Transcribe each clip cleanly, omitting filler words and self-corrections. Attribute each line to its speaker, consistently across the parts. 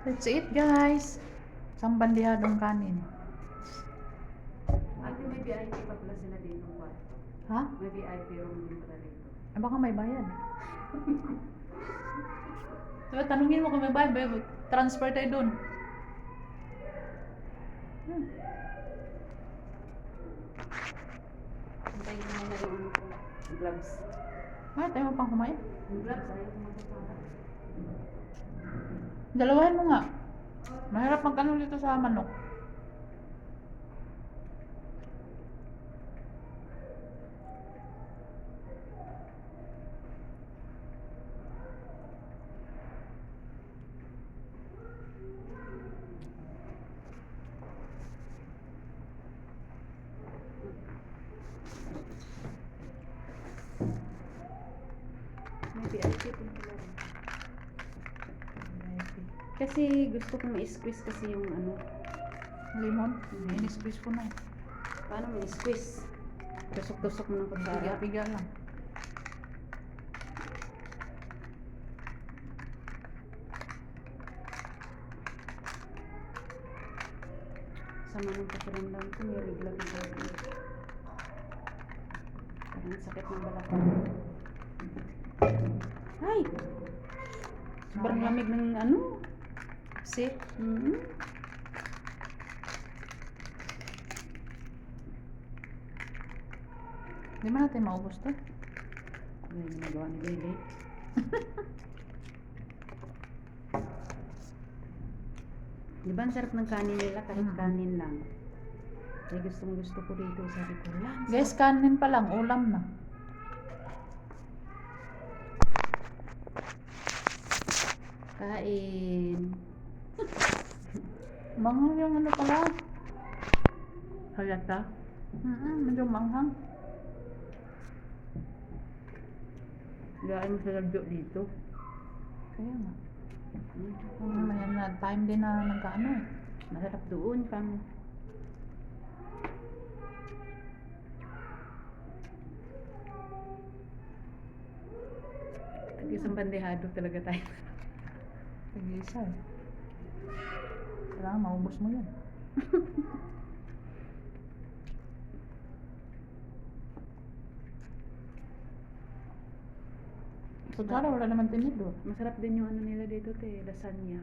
Speaker 1: Let's eat, guys. Isang bandihadong kanin.
Speaker 2: Ate, may VIP pa pala sila dito pa.
Speaker 1: Ha?
Speaker 2: May VIP room din pala dito.
Speaker 1: Eh, baka may bayad. Diba, tanungin mo kung may bayad. Transfer tayo dun.
Speaker 2: Antayin mo na yung ano ko. Gloves.
Speaker 1: Ay, tayo mo pang kumain.
Speaker 2: Yung gloves, ayaw ko magkasama.
Speaker 1: Dalawahin mo nga. Mahirap magkano dito sa manok.
Speaker 2: May VIP din pala rin. Kasi gusto kong ma-squeeze kasi yung ano.
Speaker 1: Limon. Ini-squeeze ko na eh.
Speaker 2: Paano ma-squeeze? Tusok-tusok mo ng kutsara.
Speaker 1: Piga-piga lang.
Speaker 2: Sama ng pakiramdam ko, may regla ko sa akin. Parang ang sakit ng balakang. Ay! Sobrang lamig ng ano.
Speaker 1: See? Di ba natin maubos to?
Speaker 2: Ano yung ginagawa ni Baby? Di ba ang sarap ng kanin nila kahit kanin lang? Ay gustong gusto ko dito, sabi ko lang.
Speaker 1: Guys, kanin pa lang. Ulam na.
Speaker 2: Kain.
Speaker 1: Manghang yung ano pala.
Speaker 2: Halata?
Speaker 1: Medyo manghang.
Speaker 2: Gain mo sa labyo dito.
Speaker 1: Kaya nga. May na time din na nagkaano eh.
Speaker 2: Masarap doon kami. Isang bandehado talaga tayo.
Speaker 1: Tig-isa eh. Kailangan maubos mo yan. Kutsara, wala naman tinidor.
Speaker 2: Masarap din yung ano nila dito, te, lasagna.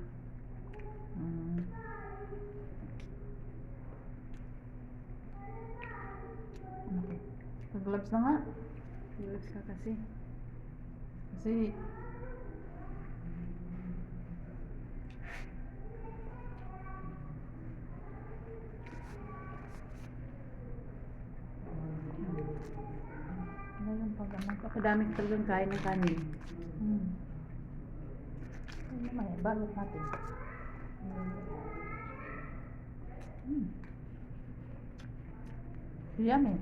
Speaker 1: Gloves na nga.
Speaker 2: Gloves ka kasi.
Speaker 1: Kasi ano yung pag-ano ka?
Speaker 2: Kadami ka talagang kain ng kanin.
Speaker 1: Ano naman, balot natin. Yummy.